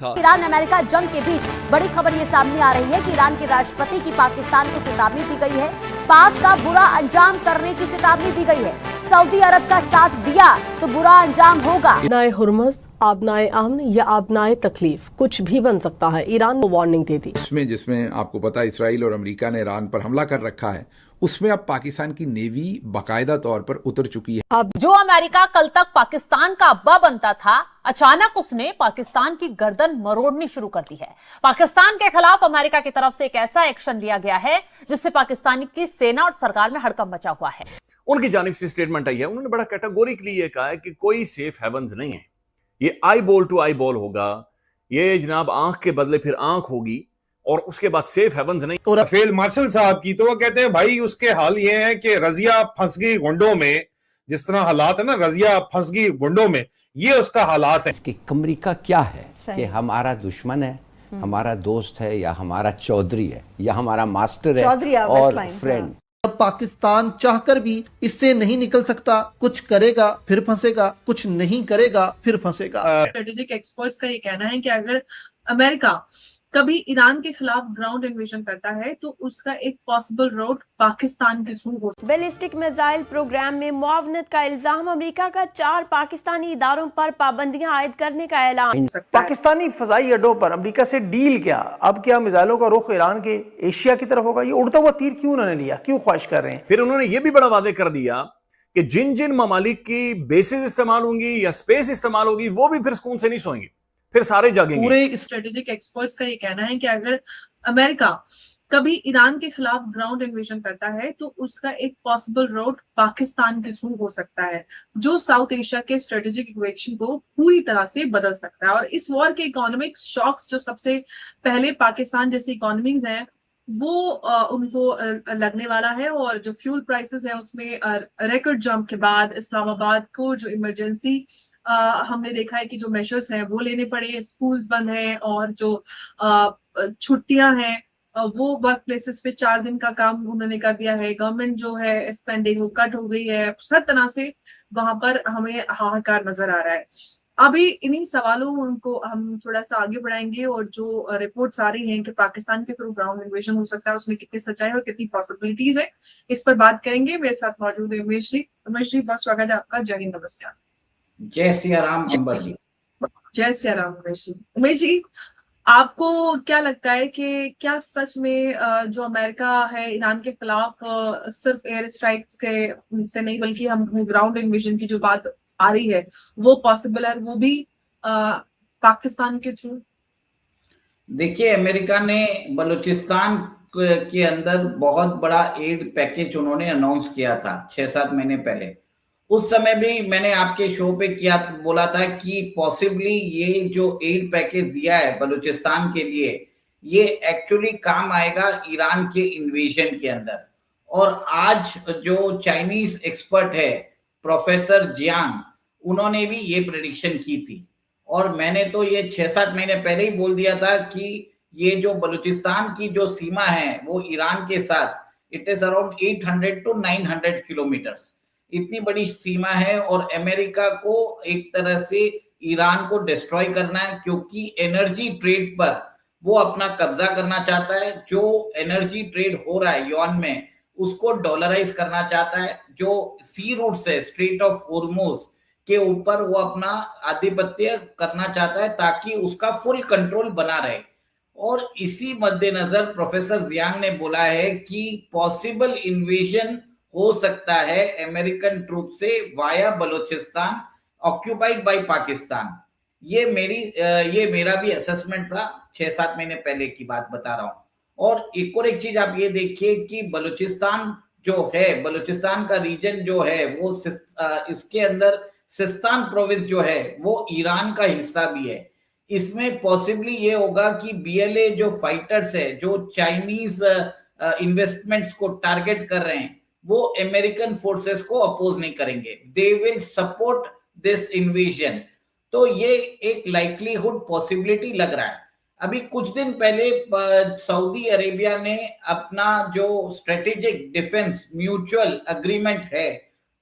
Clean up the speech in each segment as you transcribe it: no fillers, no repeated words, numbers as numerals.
Iran America जंग के बीच बड़ी खबर ये सामने आ रही है कि ईरान के राष्ट्रपति की पाकिस्तान को चेतावनी दी गई है। पाक का बुरा अंजाम करने की चेतावनी दी गई है। सऊदी अरब का साथ दिया तो बुरा अंजाम होगा। आबनाए हुर्मस, आबनाए अमन या आबनाए तकलीफ कुछ भी बन सकता है, ईरान को वार्निंग दे दी। जिसमें आपको पता है इसराइल और अमेरिका ने ईरान पर हमला कर रखा है, उसमें अब पाकिस्तान की नेवी बाकायदा तौर पर उतर चुकी है। अब जो अमेरिका कल तक पाकिस्तान का अब्बा बनता था, अचानक उसने पाकिस्तान की गर्दन मरोड़नी शुरू कर दी है। पाकिस्तान के खिलाफ अमेरिका की तरफ से एक ऐसा एक्शन लिया गया है जिससे पाकिस्तान की सेना और सरकार में हड़कंप मचा हुआ है। उनकी जानिब से स्टेटमेंट आई है, उन्होंने बड़ा कैटेगोरिकली ये कहा है कि कोई सेफ हेवंस नहीं है, ये eyeball to eyeball होगा, ये जनाब आंख के बदले फिर आंख होगी और उसके बाद सेफ हेवंस नहीं। और फील्ड मार्शल साहब की तो वो कहते हैं भाई उसके हाल ये है कि रजिया फंस गई गुंडों में, जिस तरह हालात है ना, रजिया फंस गई गुंडों में, ये उसका हालात है। कि अमेरिका क्या है कि हमारा दुश्मन है, हमारा दोस्त है, या हमारा चौधरी है, या हमारा मास्टर है और फ्रेंड। अब पाकिस्तान चाहकर भी इससे नहीं निकल सकता। कुछ करेगा फिर फंसेगा, कुछ नहीं करेगा फिर फंसेगा। स्ट्रेटेजिक एक्सपर्ट्स का ये कहना है कि अगर अमेरिका कभी ईरान के खिलाफ ग्राउंड इन्वेजन करता है तो उसका एक पॉसिबल रूट पाकिस्तान के थ्रू हो सकता है। बैलिस्टिक मिसाइल प्रोग्राम में मुआवनत का इल्जाम, अमेरिका का 4 पाकिस्तानी इदारों पर पाबंदियां आयद करने का ऐलान। पाकिस्तानी फजाई अड्डों पर अमेरिका से डील क्या? अब क्या मिसाइलों का रुख ईरान के एशिया की तरफ होगा? ये उड़ता हुआ तीर क्यों उन्होंने लिया, क्यों ख्वाहिश कर रहे हैं? फिर उन्होंने ये भी बड़ा वादे कर दिया कि जिन जिन ममालिक की बेसिस इस्तेमाल होंगी या स्पेस इस्तेमाल होगी वो भी फिर सुकून से नहीं सोएंगे, फिर सारे जागेंगे। पूरे स्ट्रेटेजिक एक्सपर्ट्स का ये कहना है कि अगर अमेरिका कभी ईरान के खिलाफ ग्राउंड इन्वेजन करता है तो उसका एक पॉसिबल रूट पाकिस्तान के थ्रू हो सकता है, जो साउथ एशिया के स्ट्रेटेजिक इक्वेशन को पूरी तरह से बदल सकता है। और इस वॉर के इकोनॉमिक शॉक्स जो सबसे पहले पाकिस्तान जैसी इकोनॉमीज हैं वो उनको लगने वाला है, और जो फ्यूल प्राइसेस है उसमें रिकॉर्ड जंप के बाद इस्लामाबाद को जो इमरजेंसी हमने देखा है कि जो मेजर्स हैं वो लेने पड़े, स्कूल्स बंद हैं और जो छुट्टियां हैं वो वर्क प्लेसेस पे 4 दिन का काम उन्होंने कर दिया है। गवर्नमेंट जो है स्पेंडिंग वो कट हो गई है, हर तरह से वहां पर हमें हाहाकार नजर आ रहा है। अभी इन्हीं सवालों उनको हम थोड़ा सा आगे बढ़ाएंगे और जो रिपोर्ट्स आ रही हैं कि पाकिस्तान के थ्रू ग्राउंड इन्वेजन हो सकता है उसमें कितनी सच्चाई और कितनी पॉसिबिलिटीज है, इस पर बात करेंगे। मेरे साथ मौजूद है उमेश जी। उमेश जी, बहुत स्वागत है आपका। जय हिंद, नमस्कार। जय सिया राम अंबर जी। जय सिया राम उमेश जी। उमेश जी, आपको क्या लगता है कि क्या सच में जो अमेरिका है ईरान के खिलाफ सिर्फ एयर स्ट्राइक्स के से नहीं बल्कि हम ग्राउंड इन्वेजन की जो बात आ रही है वो पॉसिबल है, वो भी पाकिस्तान के थ्रू? देखिए, अमेरिका ने बलूचिस्तान के अंदर बहुत बड़ा एड पैकेज उन्होंने अनाउंस किया था 6-7 महीने पहले। उस समय भी मैंने आपके शो पे बोला था कि पॉसिबली ये जो एड पैकेज दिया है बलूचिस्तान के लिए, ये एक्चुअली काम आएगा ईरान के इन्वेजन के अंदर। और आज जो चाइनीज एक्सपर्ट है प्रोफेसर जियांग, उन्होंने भी ये प्रेडिक्शन की थी और मैंने तो ये 6-7 महीने पहले ही बोल दिया था कि ये जो बलूचिस्तान की जो सीमा है वो ईरान के साथ it is around 800 to 900 kilometres, इतनी बड़ी सीमा है और अमेरिका को एक तरह से ईरान को डिस्ट्रॉय करना है, क्योंकि एनर्जी ट्रेड पर वो अपना कब्जा करना चाहता है। जो एनर्जी ट्रेड हो रहा है युआन में उसको डॉलराइज करना चाहता है। जो सी रूट्स है स्ट्रेट ऑफ हॉर्मुज के ऊपर वो अपना आधिपत्य करना चाहता है ताकि उसका फुल कंट्रोल बना रहे। और इसी मद्देनजर प्रोफेसर जियांग ने बोला है कि पॉसिबल इन्वेजन हो सकता है अमेरिकन ट्रूप से via Balochistan occupied by Pakistan. ये मेरा भी असेसमेंट था, 6-7 महीने पहले की बात बता रहा हूं। और एक चीज आप ये देखिए कि बलूचिस्तान जो है, बलूचिस्तान का रीजन जो है वो इसके अंदर सिस्तान प्रोविंस जो है वो ईरान का हिस्सा भी है। इसमें पॉसिबली ये होगा कि बीएलए जो फाइटर्स है, जो चाइनीज इन्वेस्टमेंट्स को टारगेट कर रहे हैं, वो अमेरिकन फोर्सेस को अपोज नहीं करेंगे, they will support this invasion. तो ये एक लाइकलीहुड पॉसिबिलिटी लग रहा है। अभी कुछ दिन पहले सऊदी अरेबिया ने अपना जो स्ट्रेटेजिक डिफेंस म्यूचुअल एग्रीमेंट है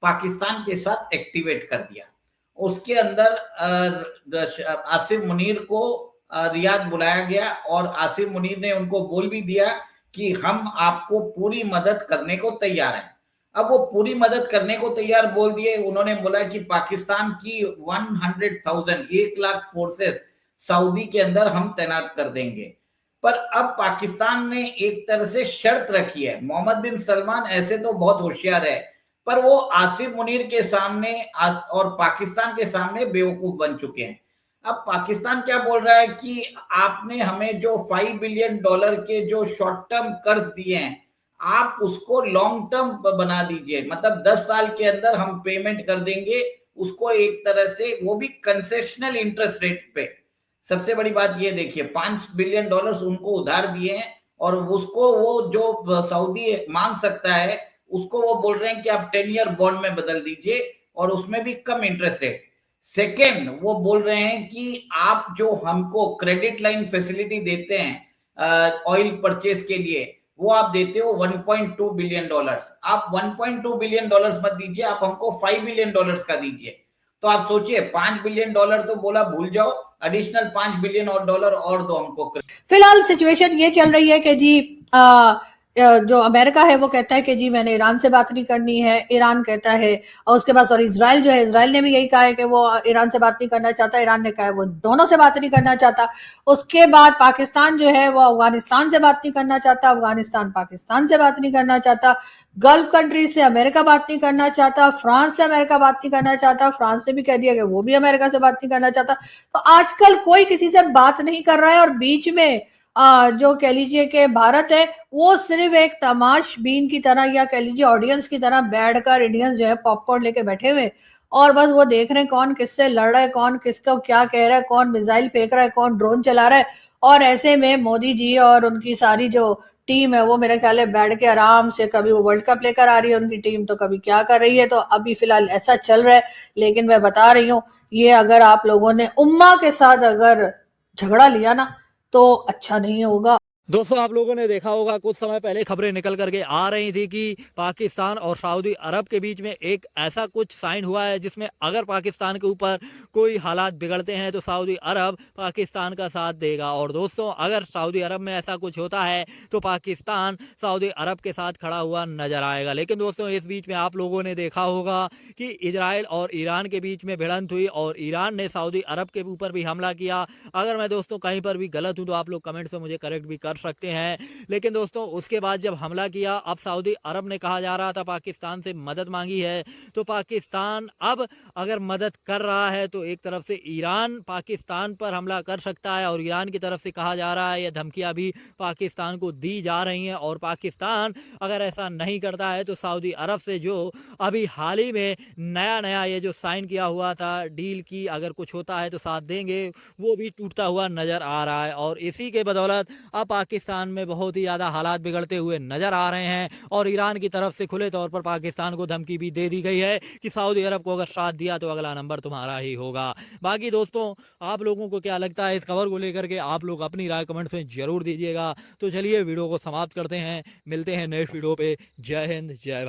पाकिस्तान के साथ एक्टिवेट कर दिया। उसके अंदर आसिफ मुनीर को रियाद बुलाया गया और आसिम मुनीर ने उनको बोल भी दिया कि हम आपको पूरी मदद करने को तैयार हैं। अब वो पूरी मदद करने को तैयार बोल दिए। उन्होंने बोला कि पाकिस्तान की 1 लाख फोर्सेस सऊदी के अंदर हम तैनात कर देंगे। पर अब पाकिस्तान ने एक तरह से शर्त रखी है। मोहम्मद बिन सलमान ऐसे तो बहुत होशियार है, पर वो आसिम मुनीर के सामने और पाकिस्तान के सामने बेवकूफ बन चुके हैं। अब पाकिस्तान क्या बोल रहा है कि आपने हमें जो $5 बिलियन के जो शॉर्ट टर्म कर्ज दिए हैं, आप उसको लॉन्ग टर्म बना दीजिए, मतलब 10 साल के अंदर हम पेमेंट कर देंगे उसको, एक तरह से वो भी कंसेशनल इंटरेस्ट रेट पे। सबसे बड़ी बात ये देखिए, $5 बिलियन उनको उधार दिए हैं और उसको वो जो सऊदी मांग सकता है उसको वो बोल रहे हैं कि आप 10 ईयर बॉन्ड में बदल दीजिए और उसमें भी कम इंटरेस्ट रेट। सेकेंड, वो बोल रहे हैं कि आप जो हमको क्रेडिट लाइन फैसिलिटी देते हैं ऑयल परचेज के लिए, वो आप देते हो $1.2 बिलियन। आप $1.2 बिलियन मत दीजिए, आप हमको $5 बिलियन का दीजिए। तो आप सोचिए, $5 बिलियन तो बोला भूल जाओ, एडिशनल $5 बिलियन और दो हमको। फिलहाल सिचुएशन ये चल रही है कि जी जो अमेरिका है वो कहता है कि जी मैंने ईरान से बात नहीं करनी है, ईरान कहता है, और उसके बाद इजराइल जो है, इजराइल ने भी यही कहा है कि वो ईरान से बात नहीं करना चाहता, ईरान ने कहा है वो दोनों से बात नहीं करना चाहता। उसके बाद पाकिस्तान जो है वो अफगानिस्तान से बात नहीं करना चाहता, अफगानिस्तान पाकिस्तान से बात नहीं करना चाहता, गल्फ कंट्री से अमेरिका बात नहीं करना चाहता, फ्रांस से अमेरिका बात नहीं करना चाहता, फ्रांस ने भी कह दिया कि वो भी अमेरिका से बात नहीं करना चाहता। तो आजकल कोई किसी से बात नहीं कर रहा है और बीच में जो कह लीजिए कि भारत है वो सिर्फ एक तमाशबीन की तरह या कह लीजिए ऑडियंस की तरह बैठकर इंडियंस जो है पॉपकॉर्न लेके बैठे हुए और बस वो देख रहे हैं कौन किससे लड़ रहा है, कौन किसको क्या कह रहा है, कौन मिसाइल फेंक रहा है, कौन ड्रोन चला रहा है। और ऐसे में मोदी जी और उनकी सारी जो टीम है वो मेरे ख्याल है बैठ के आराम से, कभी वो वर्ल्ड कप लेकर आ रही है उनकी टीम, तो कभी क्या कर रही है। तो अभी फिलहाल ऐसा चल रहा है। लेकिन मैं बता रही हूँ, ये अगर आप लोगों ने उम्मा के साथ अगर झगड़ा लिया ना तो अच्छा नहीं होगा। दोस्तों, आप लोगों ने देखा होगा कुछ समय पहले खबरें निकल करके आ रही थी कि पाकिस्तान और सऊदी अरब के बीच में एक ऐसा कुछ साइन हुआ है जिसमें अगर पाकिस्तान के ऊपर कोई हालात बिगड़ते हैं तो सऊदी अरब पाकिस्तान का साथ देगा। और दोस्तों, अगर सऊदी अरब में ऐसा कुछ होता है तो पाकिस्तान सऊदी अरब के साथ खड़ा हुआ नजर आएगा। लेकिन दोस्तों, इस बीच में आप लोगों ने देखा होगा कि इजराइल और ईरान के बीच में भिड़ंत हुई और ईरान ने सऊदी अरब के ऊपर भी हमला किया। अगर मैं दोस्तों कहीं पर भी गलत हूं तो आप लोग कमेंट में मुझे करेक्ट भी कर सकते हैं। लेकिन दोस्तों, उसके बाद जब हमला किया, अब सऊदी अरब ने कहा जा रहा था पाकिस्तान से मदद मांगी है, तो पाकिस्तान अब अगर मदद कर रहा है तो एक तरफ से ईरान पाकिस्तान पर हमला कर सकता है और ईरान की तरफ से कहा जा रहा है, यह धमकियां भी पाकिस्तान को दी जा रही हैं। और पाकिस्तान अगर ऐसा नहीं करता है तो सऊदी अरब से जो अभी हाल ही में नया ये जो साइन किया हुआ था डील की, अगर कुछ होता है तो साथ देंगे, वो भी टूटता हुआ नजर आ रहा है। और इसी के बदौलत अब पाकिस्तान में बहुत ही ज़्यादा हालात बिगड़ते हुए नजर आ रहे हैं और ईरान की तरफ से खुले तौर पर पाकिस्तान को धमकी भी दे दी गई है कि सऊदी अरब को अगर साथ दिया तो अगला नंबर तुम्हारा ही होगा। बाकी दोस्तों, आप लोगों को क्या लगता है इस खबर को लेकर के, आप लोग अपनी राय कमेंट्स में जरूर दीजिएगा। तो चलिए वीडियो को समाप्त करते हैं, मिलते हैं नेक्स्ट वीडियो पे। जय हिंद, जय भारत।